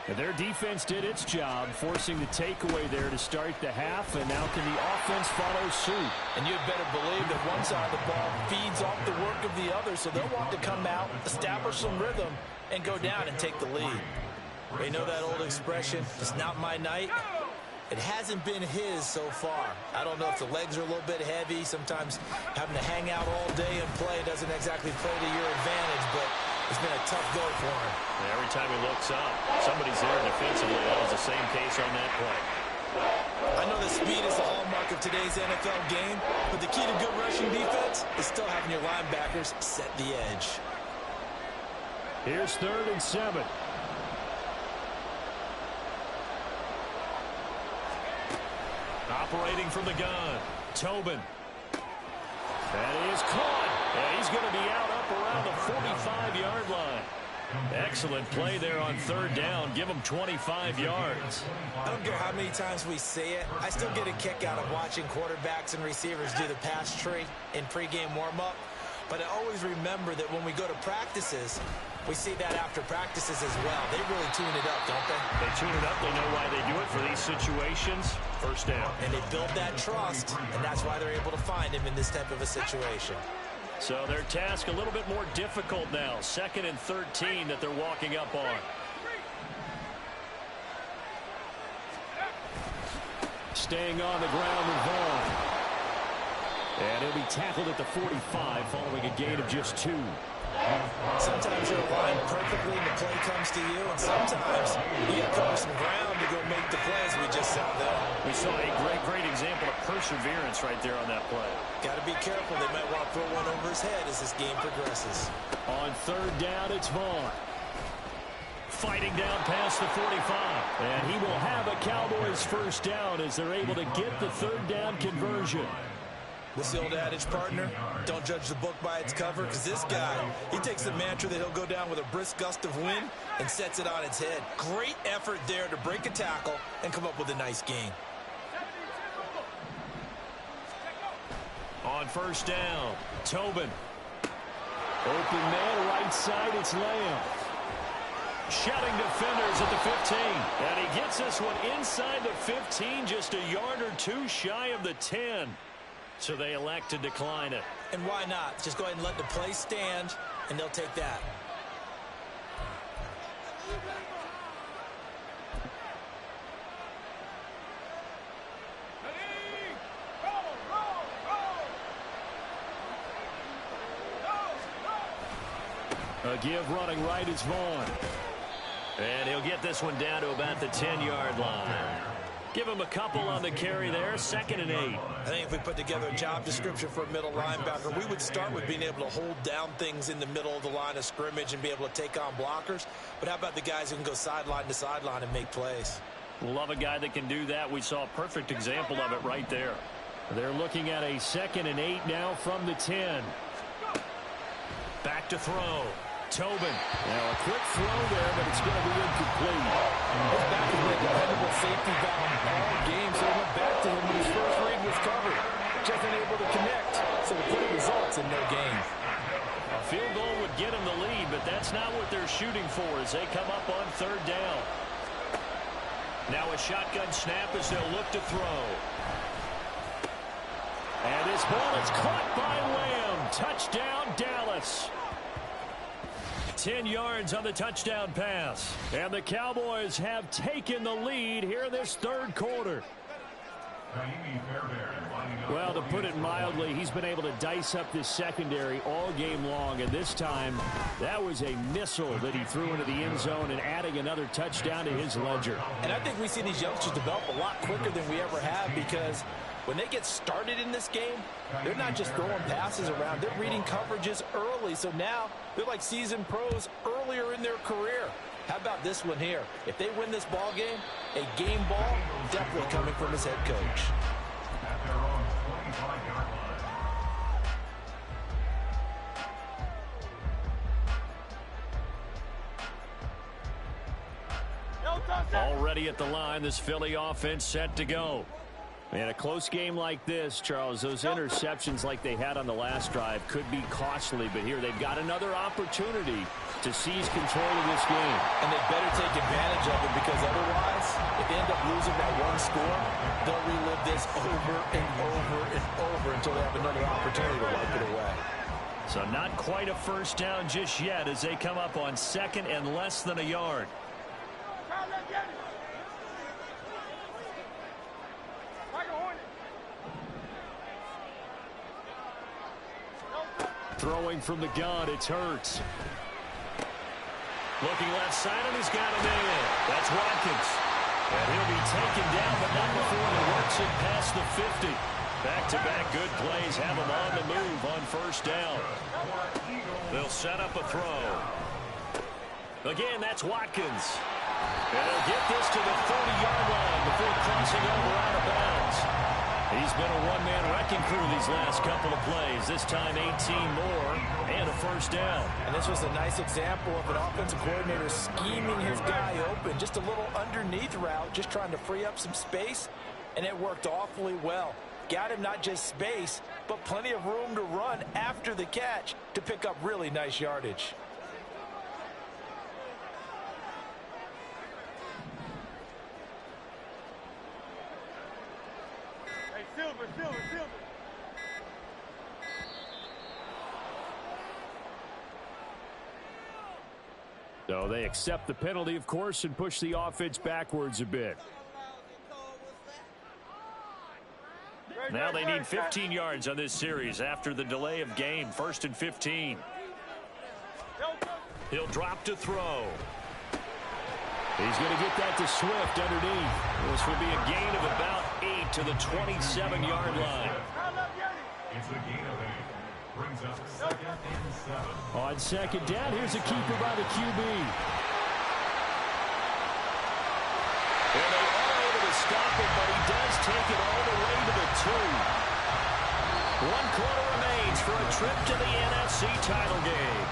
And their defense did its job, forcing the takeaway there to start the half, and now can the offense follow suit? And you'd better believe that one side of the ball feeds off the work of the other, so they'll want to come out, establish some rhythm, and go down and take the lead. You know that old expression, it's not my night? It hasn't been his so far. I don't know if the legs are a little bit heavy. Sometimes having to hang out all day and play doesn't exactly play to your advantage, but it's been a tough go for him. And every time he looks up, somebody's there defensively. That was the same case on that play. I know that speed is the hallmark of today's NFL game, but the key to good rushing defense is still having your linebackers set the edge. Here's 3rd and 7. Operating from the gun, Tobin. That is caught. And he's going to be out up around the 45-yard line. Excellent play there on 3rd down. Give him 25 yards. I don't care how many times we say it. I still get a kick out of watching quarterbacks and receivers do the pass tree in pregame warm-up. But I always remember that when we go to practices, we see that after practices as well. They really tune it up, don't they? They tune it up. They know why they do it for these situations. 1st down. And they build that trust, and that's why they're able to find him in this type of a situation. So their task a little bit more difficult now. 2nd and 13 that they're walking up on. Staying on the ground with Vaughn. And he'll be tackled at the 45 following a gain of just 2. Sometimes you're aligned perfectly and the play comes to you, and sometimes you got to cover some ground to go make the plays we just saw there. We saw a great example of perseverance right there on that play. Got to be careful. They might want to throw one over his head as this game progresses. On 3rd down, it's Vaughn. Fighting down past the 45. And he will have a Cowboys 1st down as they're able to get the 3rd down conversion. What's the old adage, partner? Don't judge the book by its cover, because this guy, he takes the mantra that he'll go down with a brisk gust of wind and sets it on its head. Great effort there to break a tackle and come up with a nice gain. On 1st down, Tobin. Open man, right side, it's Lamb. Shutting defenders at the 15. And he gets this one inside the 15, just a yard or 2 shy of the 10. So they elect to decline it. And why not? Just go ahead and let the play stand, and they'll take that. A give running right is Vaughn. And he'll get this one down to about the 10-yard line. Give him a couple on the carry there. 2nd and 8. I think if we put together a job description for a middle linebacker, we would start with being able to hold down things in the middle of the line of scrimmage and be able to take on blockers. But how about the guys who can go sideline to sideline and make plays? Love a guy that can do that. We saw a perfect example of it right there. They're looking at a 2nd and 8 now from the 10. Back to throw. Tobin. Now a quick throw there, but it's going to be incomplete. His back has been a dependable safety valve all game, so it went back to him when his first read was covered. Just unable to connect, so the play results in no gain. A field goal would get him the lead, but that's not what they're shooting for as they come up on 3rd down. Now a shotgun snap as they'll look to throw. And this ball is caught by Lamb. Touchdown, Dallas. 10 yards on the touchdown pass. And the Cowboys have taken the lead here this 3rd quarter. Naimi Fairbairn lining Well, to put it mildly, he's been able to dice up this secondary all game long, and this time that was a missile that he threw into the end zone and adding another touchdown to his ledger. And I think we see these youngsters develop a lot quicker than we ever have, because when they get started in this game, they're not just throwing passes around. They're reading coverages early, so now they're like seasoned pros earlier in their career. How about this one here? If they win this ball game, a game ball definitely coming from his head coach. At their own 25-yard line. Already at the line, this Philly offense set to go. In a close game like this, Charles, those interceptions like they had on the last drive could be costly, but here they've got another opportunity to seize control of this game. And they better take advantage of it, because otherwise, if they end up losing that one score, they'll relive this over and over and over until they have another opportunity to wipe it away. So not quite a first down just yet as they come up on second and less than a yard. Throwing from the gun, it's Hurts. Looking left side, and he's got him in. That's Watkins. And he'll be taken down, but not before he works it past the 50. Back-to-back good plays have him on the move on first down. They'll set up a throw. Again, that's Watkins. And they'll get this to the 30-yard line before crossing over out of bounds. He's been a one-man wrecking crew these last couple of plays. This time 18 more and a first down. And this was a nice example of an offensive coordinator scheming his guy open. Just a little underneath route, just trying to free up some space, and it worked awfully well. Got him not just space, but plenty of room to run after the catch to pick up really nice yardage. Silver. So they accept the penalty, of course, and push the offense backwards a bit. Now they need 15 yards on this series after the delay of game. 1st and 15. He'll drop to throw. He's going to get that to Swift underneath. This will be a gain of about 8 to the 27-yard line. It's a gain of 8. Brings up 2nd and 7. On second down, here's a keeper by the QB. And they are able to stop him, but he does take it all the way to the 2. 1 quarter remains for a trip to the NFC title game.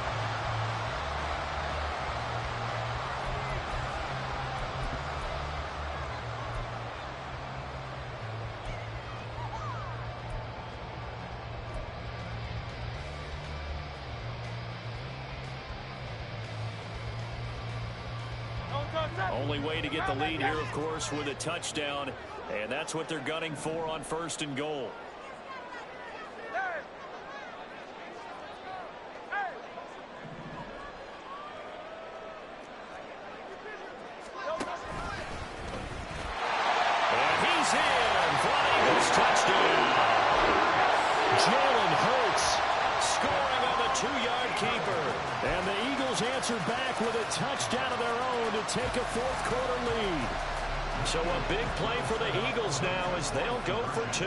Only way to get the lead here, of course, with a touchdown, and that's what they're gunning for on 1st and goal. And he's in for an Eagles touchdown. Jalen Hurts scoring on the 2-yard keeper. And the Eagles answer back with a touchdown of their own to take a 4th quarter lead. So a big play for the Eagles now as they'll go for 2.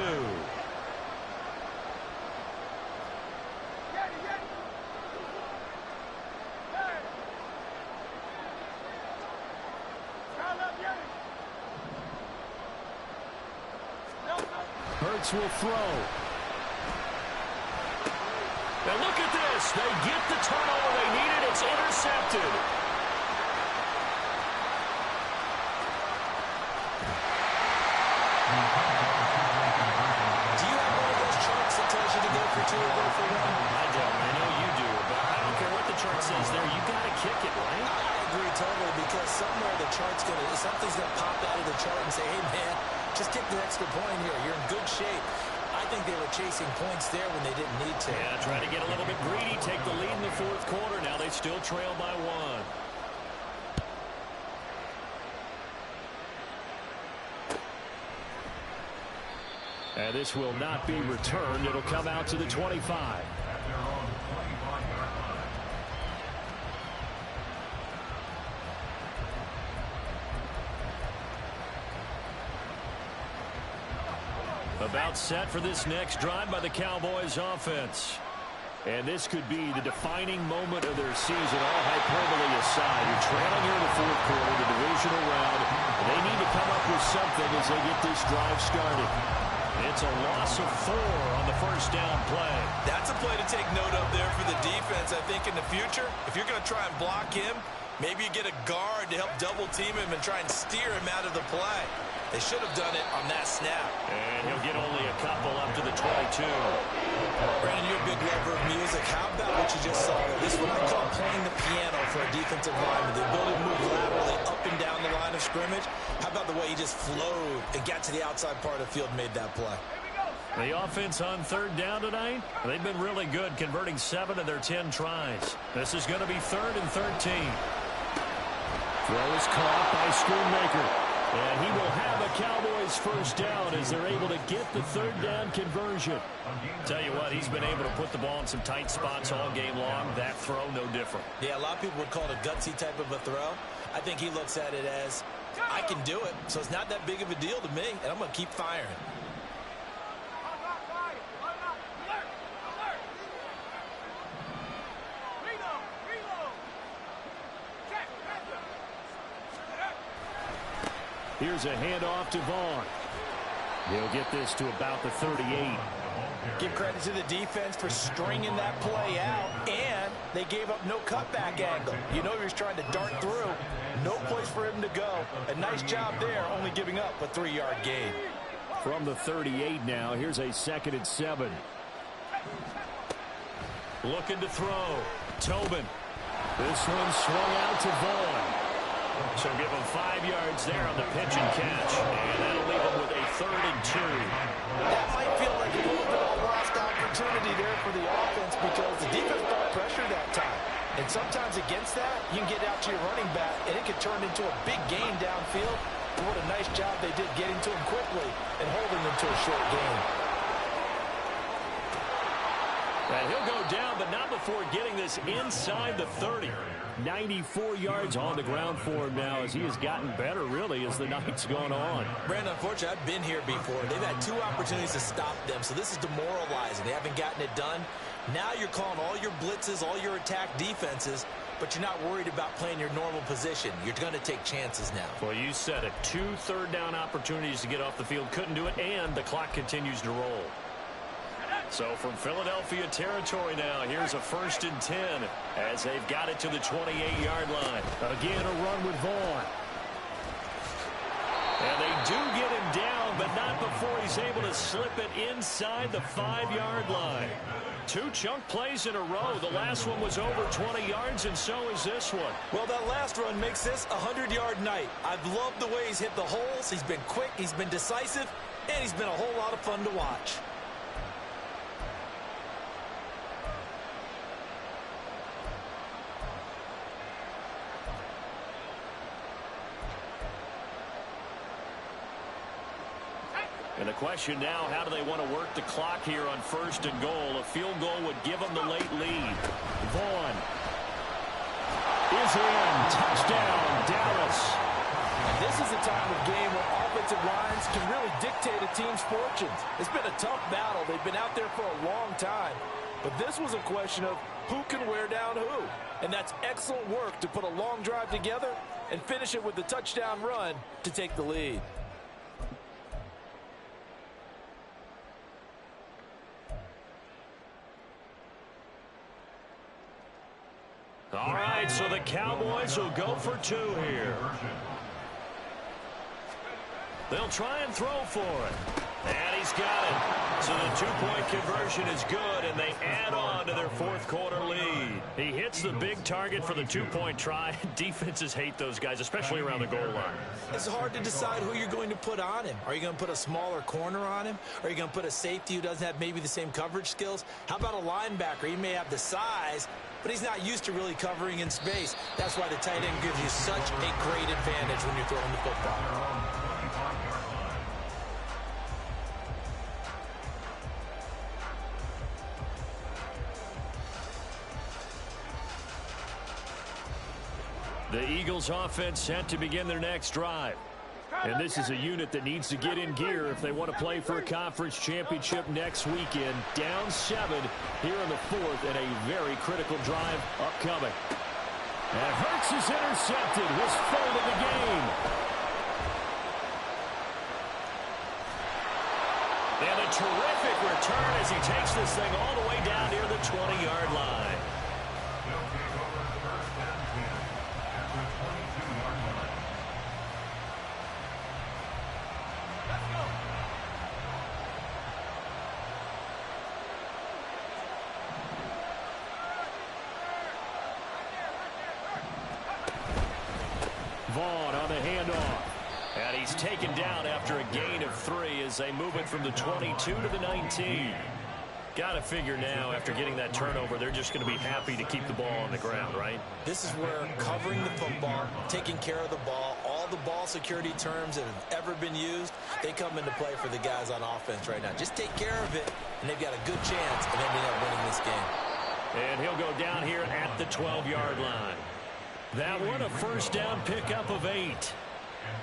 Hurts will throw. And look at this. They get the turnover they needed. It's intercepted. Do you have one of those charts that tells you to go for 2 or go for 1? I don't. I know you do. But I don't care what the chart says there. You got to kick it, right? I agree totally, because somewhere the chart's something's going to pop out of the chart and say, hey, man, just kick the extra point here. You're in good shape. I think they were chasing points there when they didn't need to. Yeah, trying to get a little bit greedy, take the lead in the 4th quarter. Now they still trail by 1. And this will not be returned. It'll come out to the 25. About set for this next drive by the Cowboys offense. And this could be the defining moment of their season, all hyperbole aside. You're trailing here in the fourth quarter, the divisional round. They need to come up with something as they get this drive started. It's a loss of 4 on the first down play. That's a play to take note of there for the defense. I think in the future, if you're going to try and block him, maybe you get a guard to help double team him and try and steer him out of the play. They should have done it on that snap. And he'll get only a couple up to the 22. Brandon, you're a big lover of music. How about what you just saw? This is what I call playing the piano for a defensive lineman. The ability to move laterally up and down the line of scrimmage. How about the way he just flowed and got to the outside part of the field and made that play? The offense on third down tonight, they've been really good, converting 7 of their 10 tries. This is going to be 3rd and 13. Throw is caught by Schoonmaker. And he will have a Cowboys first down as they're able to get the third down conversion. Tell you what, he's been able to put the ball in some tight spots all game long. That throw, no different. Yeah, a lot of people would call it a gutsy type of a throw. I think he looks at it as, I can do it, so it's not that big of a deal to me, and I'm going to keep firing. Here's a handoff to Vaughn. He'll get this to about the 38. Give credit to the defense for stringing that play out, and they gave up no cutback angle. You know he was trying to dart through. No place for him to go. A nice job there, only giving up a 3-yard gain. From the 38 now, here's a 2nd and 7. Looking to throw. Tobin. This one swung out to Vaughn. So give him 5 yards there on the pitch and catch. And that'll leave him with a 3rd and 2. That might feel like a little bit of a lost opportunity there for the offense because the defense brought pressure that time. And sometimes against that, you can get out to your running back, and it could turn into a big gain downfield. But what a nice job they did getting to him quickly and holding him to a short gain. And he'll go down, but not before getting this inside the 30. 94 yards on the ground for him now as he has gotten better, really, as the night's gone on. Brandon, unfortunately, I've been here before. They've had 2 opportunities to stop them, so this is demoralizing. They haven't gotten it done. Now you're calling all your blitzes, all your attack defenses, but you're not worried about playing your normal position. You're going to take chances now. Well, you said it. 2 third-down opportunities to get off the field. Couldn't do it, and the clock continues to roll. So from Philadelphia territory now, here's a 1st and 10 as they've got it to the 28-yard line. Again, a run with Vaughn. And they do get him down, but not before he's able to slip it inside the 5-yard line. 2 chunk plays in a row. The last one was over 20 yards, and so is this one. Well, that last run makes this a 100-yard night. I've loved the way he's hit the holes. He's been quick, he's been decisive, and he's been a whole lot of fun to watch. And the question now, how do they want to work the clock here on 1st and goal? A field goal would give them the late lead. Vaughn is in. Touchdown, Dallas. And this is the time of game where offensive lines can really dictate a team's fortunes. It's been a tough battle. They've been out there for a long time. But this was a question of who can wear down who. And that's excellent work to put a long drive together and finish it with the touchdown run to take the lead. All right, so the Cowboys will go for 2 here. They'll try and throw for it. And he's got it. So the 2-point conversion is good, and they add on to their 4th quarter lead. He hits the big target for the 2-point try. Defenses hate those guys, especially around the goal line. It's hard to decide who you're going to put on him. Are you going to put a smaller corner on him? Are you going to put a safety who doesn't have maybe the same coverage skills? How about a linebacker? He may have the size, but he's not used to really covering in space. That's why the tight end gives you such a great advantage when you're throwing the football. The Eagles offense set to begin their next drive. And this is a unit that needs to get in gear if they want to play for a conference championship next weekend. Down 7 here in the 4th, and a very critical drive upcoming. And Hurts is intercepted, his 3rd of the game. And a terrific return as he takes this thing all the way down near the 20-yard line. Vaughn on the handoff. And he's taken down after a gain of 3 as they move it from the 22 to the 19. Got to figure now, after getting that turnover, they're just going to be happy to keep the ball on the ground, right? This is where covering the football, taking care of the ball, all the ball security terms that have ever been used, they come into play for the guys on offense right now. Just take care of it, and they've got a good chance of ending up winning this game. And he'll go down here at the 12-yard line. That one, a first down pickup of 8.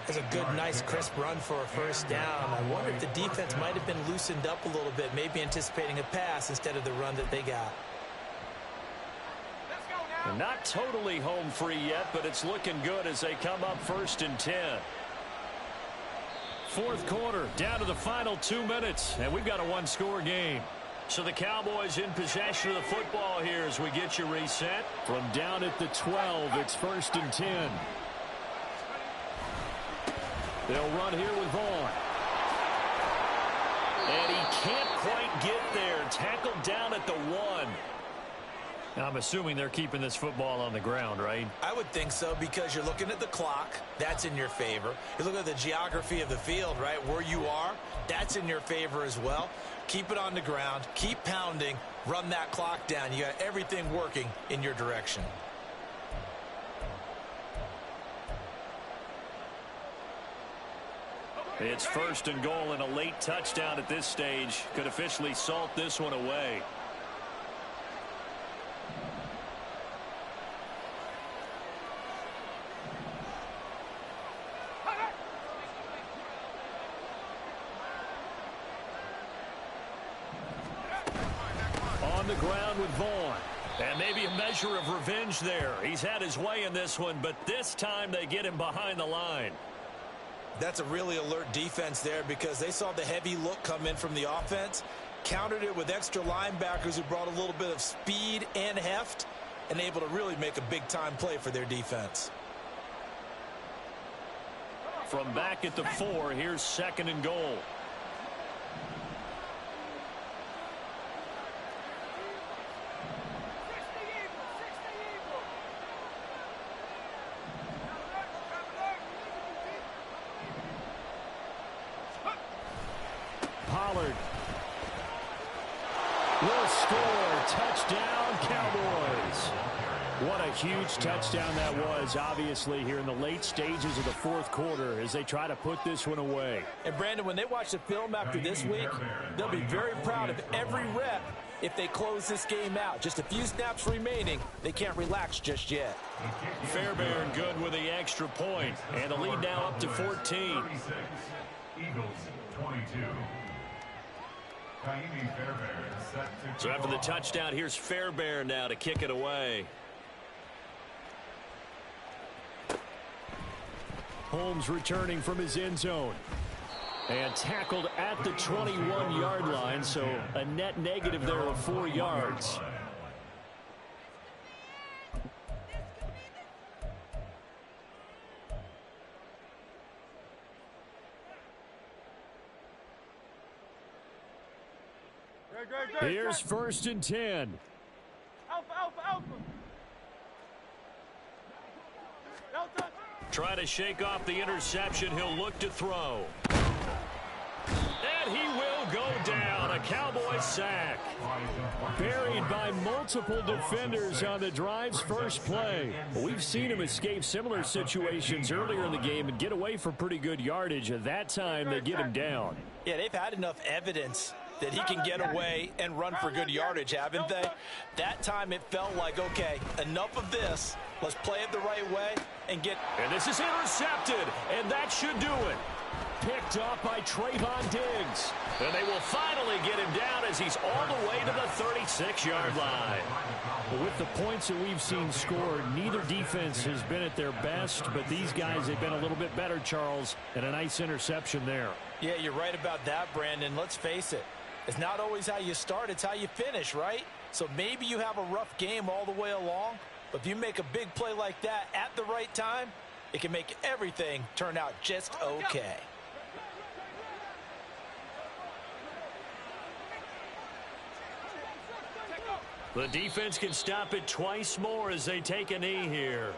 It's a good, nice, crisp run for a first down. I wonder if the defense might have been loosened up a little bit, maybe anticipating a pass instead of the run that they got. And not totally home free yet, but it's looking good as they come up 1st and 10. 4th quarter, down to the final 2 minutes, and we've got a one-score game. So the Cowboys in possession of the football here as we get you reset. From down at the 12, it's 1st and 10. They'll run here with Vaughn. And he can't quite get there. Tackled down at the 1. Now, I'm assuming they're keeping this football on the ground, right? I would think so, because you're looking at the clock. That's in your favor. You look at the geography of the field, right? Where you are, that's in your favor as well. Keep it on the ground. Keep pounding. Run that clock down. You got everything working in your direction. It's 1st and goal, and a late touchdown at this stage could officially salt this one away. On the ground with Vaughn. And maybe a measure of revenge there. He's had his way in this one, but this time they get him behind the line. That's a really alert defense there, because they saw the heavy look come in from the offense, countered it with extra linebackers who brought a little bit of speed and heft, and able to really make a big-time play for their defense. From back at the 4, here's 2nd and goal. Pollard will score. Touchdown, Cowboys. What a huge touchdown that was, obviously, here in the late stages of the 4th quarter as they try to put this one away. And, Brandon, when they watch the film after this week, they'll be very proud of every rep if they close this game out. Just a few snaps remaining. They can't relax just yet. Fairbairn good with the extra point, and the lead now up to 14. Eagles 22. So after the touchdown, here's Fairbairn now to kick it away. Holmes returning from his end zone. And tackled at the 21-yard line, so a net negative there of 4 yards. Here's 1st and 10. Alpha. Try to shake off the interception. He'll look to throw. And he will go down. A Cowboy sack. Buried by multiple defenders on the drive's first play. We've seen him escape similar situations earlier in the game and get away for pretty good yardage. At that time, they get him down. Yeah, they've had enough evidence that he can get away and run for good yardage, haven't they? That time it felt like, okay, enough of this. Let's play it the right way and get... And this is intercepted, and that should do it. Picked up by Trayvon Diggs. And they will finally get him down as he's all the way to the 36-yard line. Well, with the points that we've seen scored, neither defense has been at their best, but these guys have been a little bit better, Charles, and a nice interception there. Yeah, you're right about that, Brandon. Let's face it. It's not always how you start, it's how you finish, right? So maybe you have a rough game all the way along, but if you make a big play like that at the right time, it can make everything turn out just okay. The defense can stop it twice more as they take a knee here.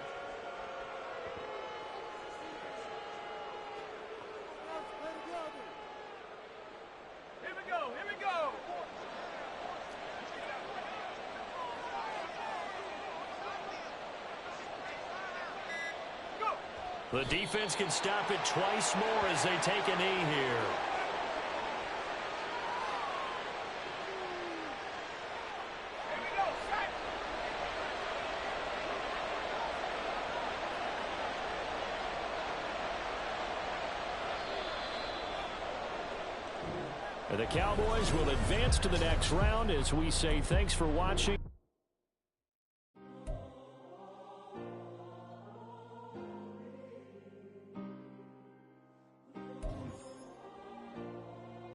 Here we go, here we go. The defense can stop it twice more as they take a knee here. The Cowboys will advance to the next round as we say thanks for watching.